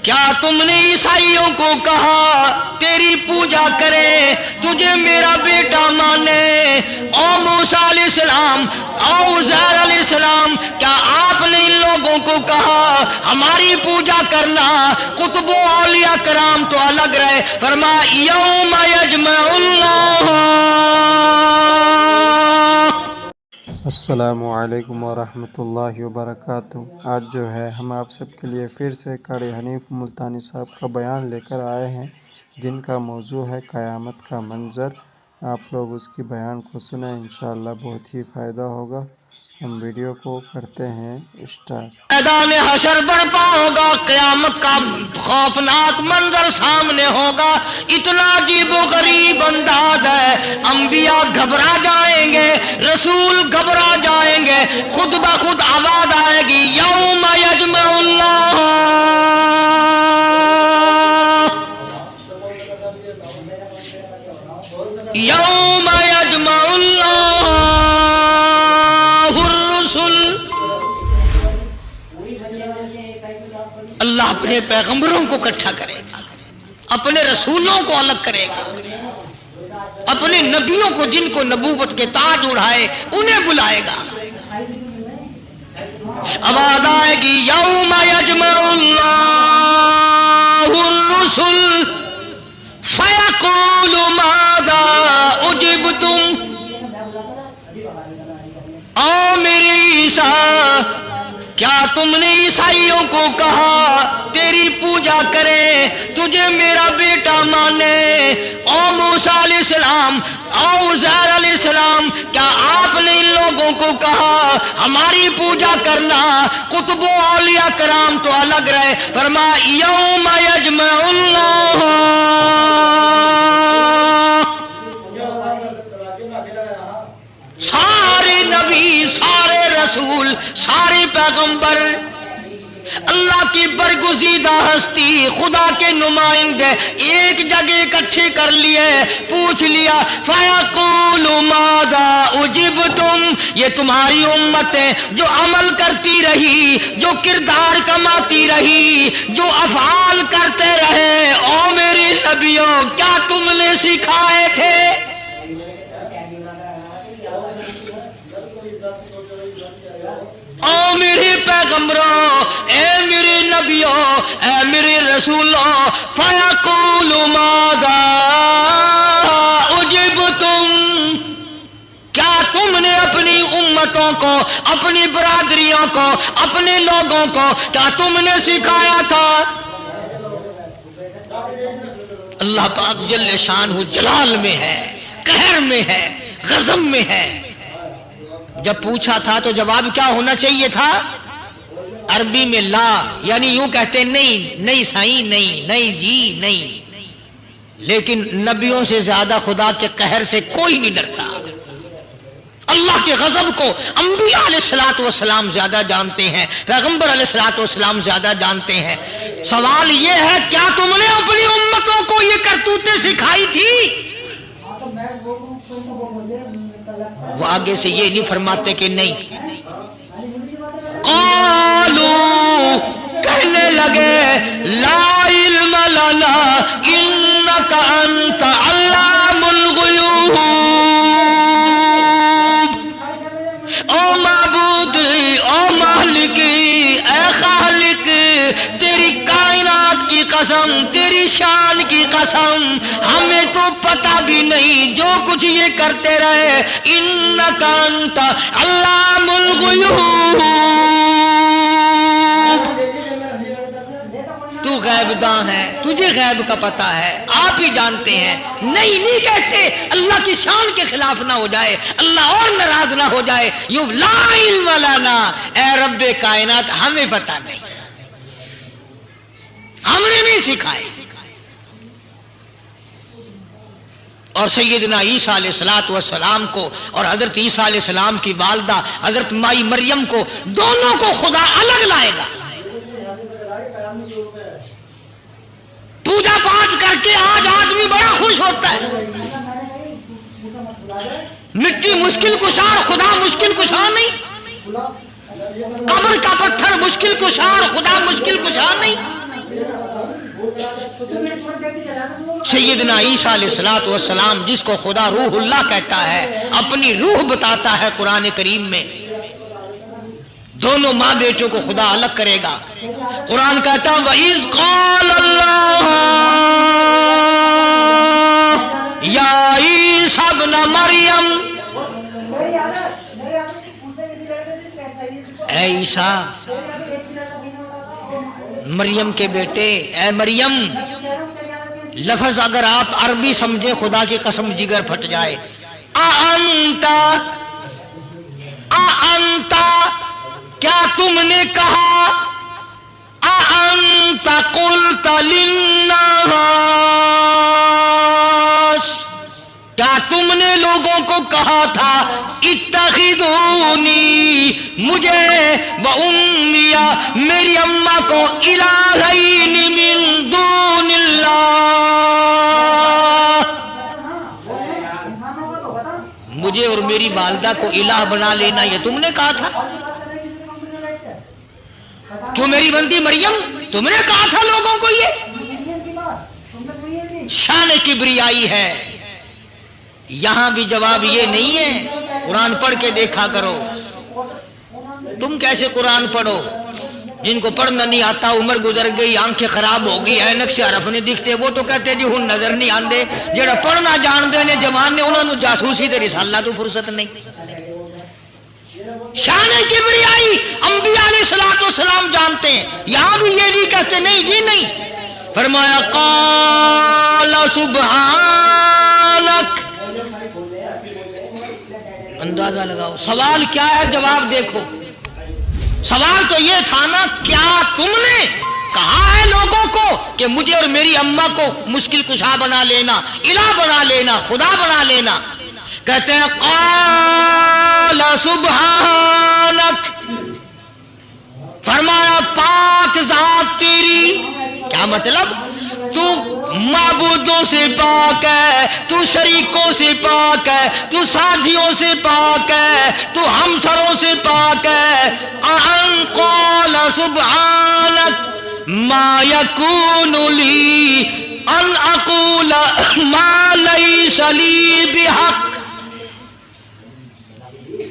کیا تم نے عیسائیوں کو کہا تیری پوجا کرے تجھے میرا بیٹا مانے؟ او موسیٰ علیہ السلام، او عزیر علیہ السلام، کیا آپ نے ان لوگوں کو کہا ہماری پوجا کرنا؟ قطب و اولیاء کرام تو الگ رہے، فرمایا یوم یجمع اللہ۔ السلام علیکم ورحمۃ اللہ وبرکاتہ۔ آج جو ہے ہم آپ سب کے لیے پھر سے قاری حنیف ملتانی صاحب کا بیان لے کر آئے ہیں، جن کا موضوع ہے قیامت کا منظر۔ آپ لوگ اس کی بیان کو سنیں، انشاءاللہ بہت ہی فائدہ ہوگا۔ ہم ویڈیو کو کرتے ہیں اسٹارٹ۔ میدان حشر برپا ہوگا، قیامت کا خوفناک منظر سامنے ہوگا، اتنا عجیب و غریب انداز ہے، انبیاء گھبرا جائیں گے، رسول گھبرا جائیں گے، خود بخود آواز آئے گی یوم یجمع اللہ۔ یوم یجمع اللہ الرسل۔ اللہ اپنے پیغمبروں کو اکٹھا کرے گا، اپنے رسولوں کو الگ کرے گا، اپنے نبیوں کو جن کو نبوت کے تاج اڑائے انہیں بلائے گا۔ آواز آئے گی یوم یجمع اللہ الرسل فیقول ماذا اجبتم۔ او میرے عیسیٰ، کیا تم نے عیسائیوں کو کہا تیری پوجا کرے تجھے میرا بیٹا مانے؟ او موسیٰ علیہ السلام، او عزیر علیہ السلام، کیا آپ نے ان لوگوں کو کہا ہماری پوجا کرنا؟ قطب و اولیاء کرام تو الگ رہے، فرمایا یوم یجمع اللہ۔ سارے نبی، سارے رسول، سارے پیغمبر، اللہ کی برگزیدہ ہستی، خدا کے نمائندے ایک جگہ اکٹھے کر لیے، پوچھ لیا فیقول ماذا اجبتم۔ یہ تمہاری امتیں جو عمل کرتی رہی، جو کردار کماتی رہی، جو افعال کرتے رہے، او میری نبیوں کیا تم نے سکھائے تھے؟ او میرے پیغمبروں، اے میرے نبیوں، اے میرے رسولوں، فیقول ماذا اجبتم۔ کیا تم نے اپنی امتوں کو، اپنی برادریوں کو، اپنے لوگوں کو کیا تم نے سکھایا تھا؟ اللہ پاک جل شانہ جلال میں ہے، قہر میں ہے، غضب میں ہے۔ جب پوچھا تھا تو جواب کیا ہونا چاہیے تھا؟ عربی میں لا، یعنی یوں کہتے نہیں، نہیں سائیں، نہیں، نہیں جی، نہیں۔ لیکن نبیوں سے زیادہ خدا کے قہر سے کوئی نہیں ڈرتا۔ اللہ کے غضب کو انبیاء علیہ الصلوۃ والسلام زیادہ جانتے ہیں، پیغمبر علیہ الصلوۃ والسلام زیادہ جانتے ہیں۔ سوال یہ ہے کیا تم نے اپنی امتوں کو یہ کرتوتیں سکھائی تھی؟ وہ آگے سے یہ نہیں فرماتے کہ نہیں۔ قالو، کہنے لگے لا علم لنا انک انت علام الغیوب۔ او معبود، او مالک، اے خالق، تیری کائنات کی قسم، تیری شان کی قسم، ہمیں تو پتہ بھی نہیں جو کچھ یہ کرتے رہے۔ انک انت علام الغیوب، تو غیب داں ہے، تجھے غیب کا پتہ ہے، آپ ہی جانتے ہیں۔ نہیں کہتے، اللہ کی شان کے خلاف نہ ہو جائے، اللہ اور ناراض نہ ہو جائے۔ یوں لا علم لنا، اے رب کائنات ہمیں پتہ نہیں، ہم نے نہیں سکھائے۔ اور سیدنا عیسیٰ علیہ السلام کو اور حضرت عیسیٰ علیہ السلام کی والدہ حضرت مائی مریم کو، دونوں کو خدا الگ لائے گا۔ پوجا پاٹ کر کے آج آدمی بڑا خوش ہوتا ہے، مٹی مشکل کشا، خدا مشکل کشا نہیں، قبر کا پتھر مشکل کشا، خدا مشکل کشا نہیں۔ सैयदना ईसा अलैहिस्सलातु वस्सलाम, जिसको खुदा रूह अल्लाह कहता है, अपनी रूह बताता है कुरान करीम में। दोनों माँ बेटों को खुदा अलग करेगा। कुरान कहता है वइज़ क़ाल अल्लाह या ईसा इब्न मरियम, ऐ ईसा मरियम के बेटे, ऐ मरियम। लफ्ज अगर आप अरबी समझे, खुदा की कसम जिगर फट जाए। अअंता, अअंता, क्या तुमने कहा, अअंता क़ुल्त लिन्नास, क्या तुमने लोगों को कहा था इत्तखिदूनी, मुझे व उम्मिया, मेरी अम्मा को इलाहैन मिन दूनिल्लाह, मुझे और मेरी वालिदा को इलाह बना लेना, ये तुमने कहा था? क्यों मेरी बंदी मरियम, तुमने कहा था लोगों को? ये शान किब्रियाई है। यहां भी जवाब ये नहीं है। कुरान पढ़ के देखा करो। तुम कैसे कुरान पढ़ो? जिनको पढ़ना नहीं आता, उम्र गुजर गई, आंखें खराब हो गई, ऐनक से हरफ नहीं दिखते, वो तो कहते जी हुन नजर नहीं आंदे। जेड़ा पढ़ना जानते ने जवान ने, उन्होंने जासूसी ते रिसाला तो फुर्सत नहीं। शान किब्रियाई अंबिया अलैहिस्सलातु वस्सलाम जानते हैं। यहां भी ये नहीं कहते, नहीं जी नहीं। फरमाया क़ाल सुब्हानक, अंदाजा लगाओ सवाल क्या है, जवाब देखो। सवाल तो ये था ना, क्या तुमने कहा है लोगों को कि मुझे और मेरी अम्मा को मुश्किल कुशा बना लेना, इलाह बना लेना, खुदा बना लेना? कहते हैं क़ाल सुब्हानक, फरमाया पाक ज़ात तेरी। क्या मतलब? तू माबूदों से पाक है, तू शरीकों से पाक है, तू साथियों से पाक है, तू हमसरों से पाक है। अन क़ाल सुब्हानक मा यकूनु ली अन अक़ूल मा लैसा ली बिहक़।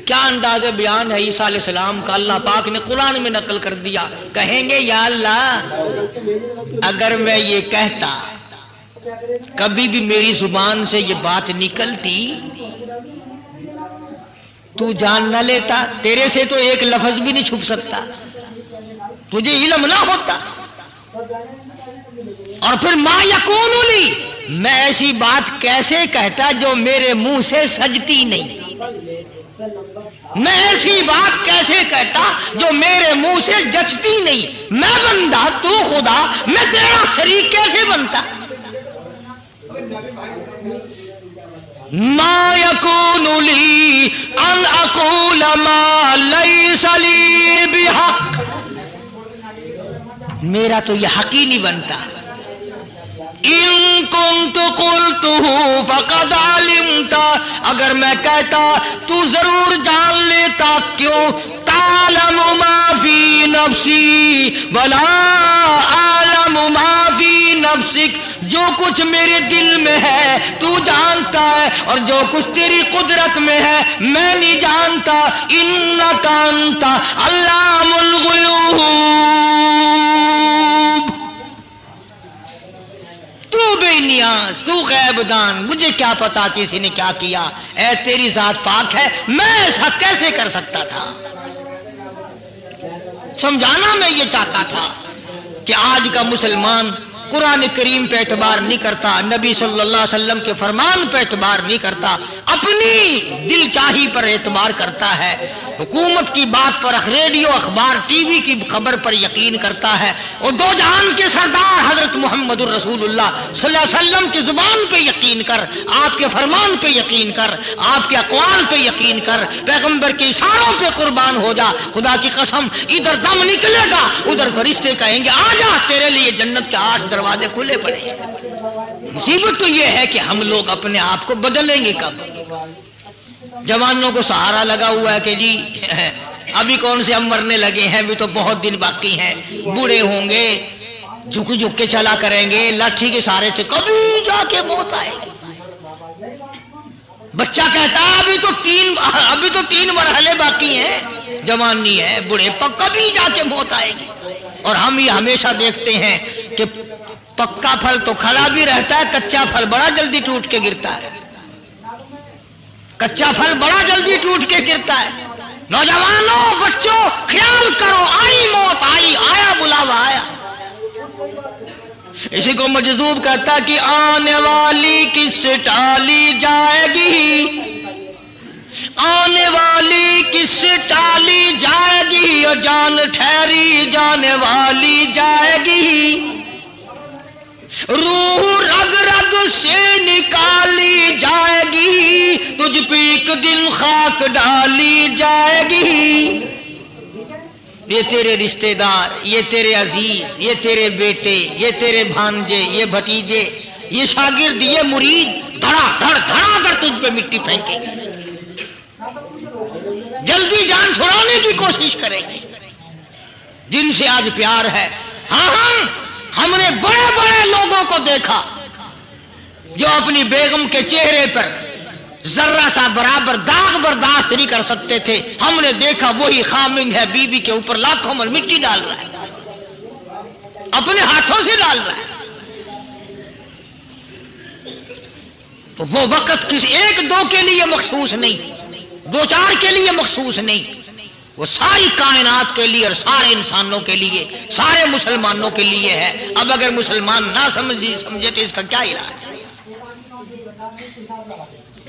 क्या अंदाज़ बयान है ईसा अलैहिस्सलाम का, अल्लाह पाक ने कुरान में नकल कर दिया। कहेंगे या अल्लाह, अगर मैं ये कहता, कभी भी मेरी जुबान से ये बात निकलती, तू जान न लेता, तेरे से तो एक लफ्ज भी नहीं छुप सकता, तुझे इल्म ना होता। और फिर मा यकूनु ली, मैं ऐसी बात कैसे कहता जो मेरे मुंह से सजती नहीं? मैं ऐसी बात कैसे कहता जो मेरे मुंह से जचती नहीं? मैं बंदा, तू खुदा, मैं तेरा शरीक कैसे बनता? मा यकूनु ली अन अक़ूल मा लैसा ली बिहक़, मेरा तो यह हक ही नहीं बनता। इन कुन्तु क़ुल्तुहु फ़क़द अलिमता, अगर मैं कहता तू जरूर जान लेता। क्यों? तालमु मा फी नफ्सी वला आलमु मा फी नफ्सिक, जो कुछ मेरे दिल में है तू जानता है, और जो कुछ तेरी कुदरत में है मैं नहीं जानता। इन्नका अंता अल्लामुल ग़ुयूब, तू बेनियाज, तू गैबदान, मुझे क्या पता किसी ने क्या किया। ऐ तेरी जात पाक है, मैं ऐसा कैसे कर सकता था? समझाना मैं ये चाहता था कि आज का मुसलमान कुरान करीम पे एतबार नहीं करता, नबी सल्लल्लाहु अलैहि वसल्लम के फरमान पे एतबार नहीं करता, अपनी दिल चाही पर एतबार करता है, हुकूमत की बात पर, रेडियो अखबार टीवी की खबर पर यकीन करता है, और दो जहान के सरदार हजरत मोहम्मद रसूलुल्लाह सल्लल्लाहु अलैहि वसल्लम की जुबान पे यकीन कर, आपके फरमान पे यकीन कर, आपके अक़वाल पे यकीन कर, पैगंबर के इशारों पे कुर्बान हो जा। खुदा की कसम, इधर दम निकलेगा, उधर फरिश्ते कहेंगे आजा, तेरे लिए जन्नत के 8 दरवाजे खुले पड़े। मुसीबत तो यह है कि हम लोग अपने आप को बदलेंगे कब? जवानों को सहारा लगा हुआ है कि जी अभी कौन से हम मरने लगे हैं, अभी तो बहुत दिन बाकी हैं, बूढ़े होंगे, झुक झुक के चला करेंगे, लाठी के सहारे से कभी जाके मौत आएगी। बच्चा कहता है अभी तो तीन मरहले बाकी हैं, जवानी है, बूढ़े पर कभी जाके मौत आएगी। और हम ये हमेशा देखते हैं कि पक्का फल तो खड़ा भी रहता है, कच्चा फल बड़ा जल्दी टूट के गिरता है। कच्चा फल बड़ा जल्दी टूट के गिरता है। नौजवानों, बच्चों, ख्याल करो, आई मौत, आई, आया बुलावा आया। इसी को मजजूब कहता कि आने वाली किससे टाली जाएगी, आने वाली किससे टाली जाएगी, और जान ठहरी जाने वाली जाएगी, रूह रग रग से निकाली जाएगी, तुझ पे एक दिन खाक डाली जाएगी। ये तेरे रिश्तेदार, ये तेरे अजीज, ये तेरे बेटे, ये तेरे भांजे, ये भतीजे, ये शागिर्द, ये मुरीद धड़ाधड़ तुझ पे मिट्टी फेंकेंगे, जल्दी जान छुड़ाने की कोशिश करेंगे। जिनसे आज प्यार है, हाँ, हमने बड़े बड़े लोगों को देखा जो अपनी बेगम के चेहरे पर जर्रा सा बराबर दाग बर्दाश्त नहीं कर सकते थे। हमने देखा वही खामिंग है, बीबी के ऊपर लाखों में मिट्टी डाल रहा है, अपने हाथों से डाल रहा है। तो वो वक्त किसी एक दो के लिए मखसूस नहीं, दो चार के लिए मखसूस नहीं, वो सारी कायनात के लिए और सारे इंसानों के लिए, सारे मुसलमानों के लिए है। अब अगर मुसलमान ना समझे तो इसका क्या इलाज?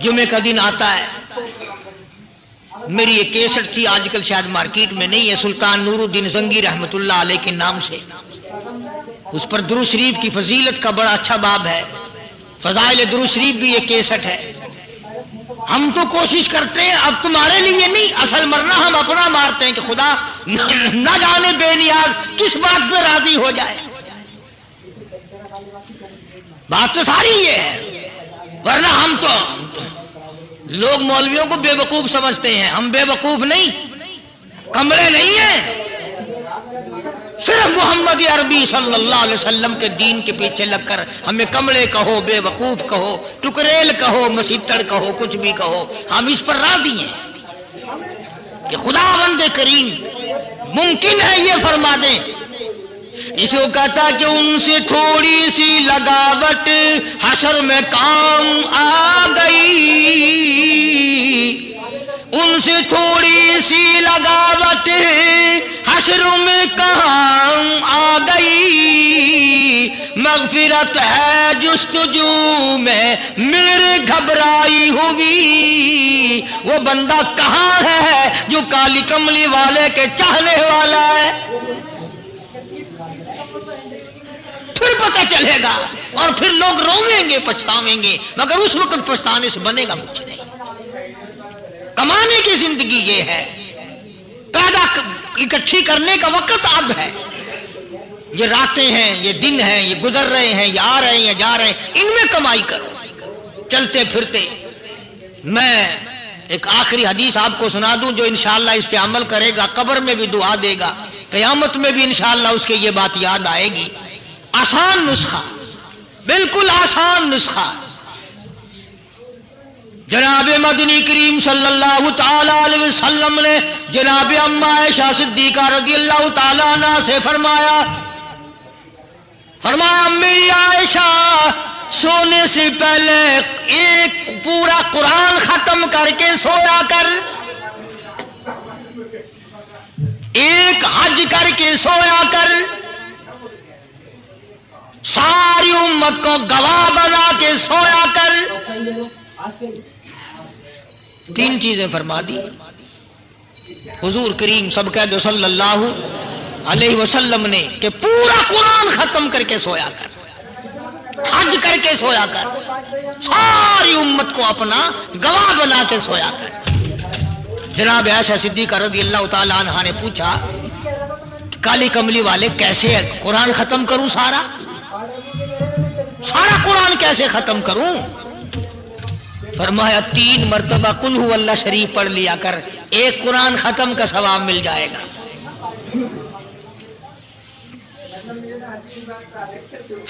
जुमे का दिन आता है, मेरी एक केसट थी, आजकल शायद मार्केट में नहीं है, सुल्तान नूरुद्दीन जंगी रहमतुल्लाह अलैह के नाम से। उस पर दुरूद शरीफ की फजीलत का बड़ा अच्छा बाब है, फजाइल दुरूद शरीफ भी एक केसट है। हम तो कोशिश करते हैं अब तुम्हारे लिए नहीं, असल मरना हम अपना मारते हैं कि खुदा न जाने बेनियाज किस बात पे राजी हो जाए। बात तो सारी ये है, वरना हम तो लोग मौलवियों को बेवकूफ समझते हैं, हम बेवकूफ नहीं, कमरे नहीं हैं। सिर्फ मोहम्मद अरबी सल्लल्लाहु अलैहि वसल्लम के दीन के पीछे लगकर हमें कमले कहो, बेवकूफ कहो, टुकरेल कहो, मसीतड़ कहो, कुछ भी कहो, हम इस पर राजी हैं कि खुदावंद करीम मुमकिन है ये फरमा दें। इसको कहता कि उनसे थोड़ी सी लगावट हशर में काम आ गई, उनसे थोड़ी सी लगावट हशर में काम आ गई, मगफिरत है जुस्तजू में मेरे घबराई हुई। वो बंदा कहाँ है जो काली कमली वाले के चाहने वाला है? फिर पता चलेगा और फिर लोग रोवेंगे, पछतावेंगे, मगर उस वक्त पछताने से बनेगा कुछ नहीं। कमाने की जिंदगी ये है, पैदा इकट्ठी करने का वक्त अब है। ये रातें हैं, ये दिन हैं, ये गुजर रहे हैं, ये आ रहे हैं, ये जा रहे हैं, इनमें कमाई करो चलते फिरते। मैं एक आखिरी हदीस आपको सुना दूं जो इंशाअल्लाह इस पे अमल करेगा कब्र में भी दुआ देगा, क़यामत में भी इंशाअल्लाह उसके ये बात याद आएगी। आसान नुस्खा, बिल्कुल आसान नुस्खा। जनाब मदनी करीम सल्लल्लाहु ताला अलैहि वसल्लम ने जनाब अम्मा आयशा सिद्दीका रज़ियल्लाहु ताला अन्हा से फरमाया मेरी आयशा, सोने से पहले एक पूरा कुरान खत्म करके सोया कर, एक हज करके सोया कर, सारी उम्मत को गवाह बना के सोया कर। 3 चीजें फरमा दी हुजूर करीम सबके सल्लल्लाहु अलैहि वसल्लम ने कि पूरा कुरान खत्म करके सोया कर, हज करके सोया कर, सारी उम्मत को अपना गवाह बना के सोया कर। जनाब आयशा सिद्दीका रज़ियल्लाहु ताला अन्हा ने पूछा, काली कमली वाले कैसे कुरान खत्म करूं, सारा कुरान कैसे खत्म करूं? फरमाया 3 मरतबा कुल हु अल्लाह शरीफ पढ़ लिया कर, एक कुरान खत्म का सवाब मिल जाएगा।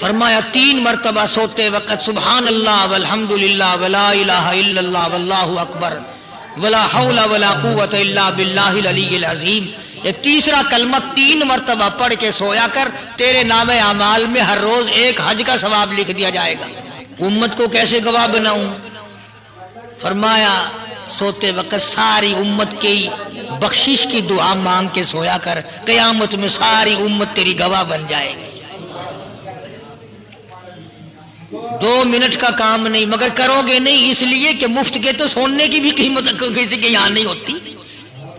फरमाया 3 मरतबा सोते वक़्त सुबहान अल्लाह वल्हम्दुलिल्लाह वला इलाहा इल्लल्लाह वल्लाहु अकबर वला हौला वला कुव्वता इल्ला बिल्लाहिल अलीय्यिल अज़ीम। ये तीसरा कलमा 3 मरतबा पढ़ के सोया कर, तेरे नामे अमाल में हर रोज 1 हज का सवाब लिख दिया जाएगा। उम्मत को कैसे गवाह बनाऊं? फरमाया सोते वक्त सारी उम्मत की बख्शिश की दुआ मांग के सोया कर, कयामत में सारी उम्मत तेरी गवाह बन जाएगी। 2 मिनट का काम नहीं, मगर करोगे नहीं इसलिए कि मुफ्त के तो सोने की भी कीमत किसी के यहाँ नहीं होती।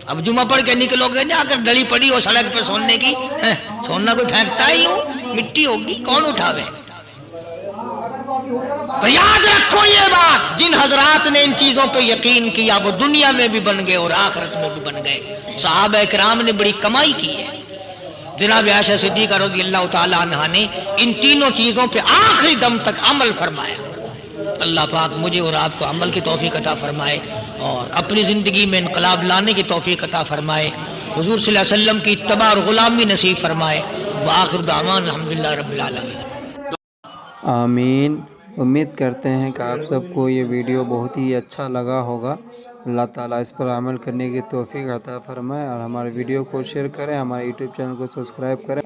अब जुमा पढ़ के निकलोगे ना, अगर डली पड़ी हो सड़क पे सोने की, सोना कोई फेंकता ही हो, मिट्टी होगी, कौन उठावे? तो याद रखो ये बात, जिन हजरात ने इन चीजों पे यकीन किया वो दुनिया में भी बन गए और आखिरत में भी बन गए। सहाबा इकराम ने बड़ी कमाई की है। जनाब आयशा सिद्दीक़ा रज़ियल्लाहु ताला अन्हा ने इन तीनों चीजों पे आखिरी दम तक अमल फरमाया। अल्लाह पाक मुझे और आपको अमल की तौफीक अता फरमाए और अपनी जिंदगी में इनकलाब लाने की तौफीक अता फरमाए। हुजूर सल्लल्लाहु अलैहि वसल्लम की इत्तबा और गुलामी नसीब फरमाए। व आखिर दावाना अल्हम्दुलिल्लाह रब्बिल आलमीन। आमीन। उम्मीद करते हैं कि आप सबको ये वीडियो बहुत ही अच्छा लगा होगा। अल्लाह ताला इस पर अमल करने की तौफीक अता फरमाए और हमारे वीडियो को शेयर करें, हमारे यूट्यूब चैनल को सब्सक्राइब करें।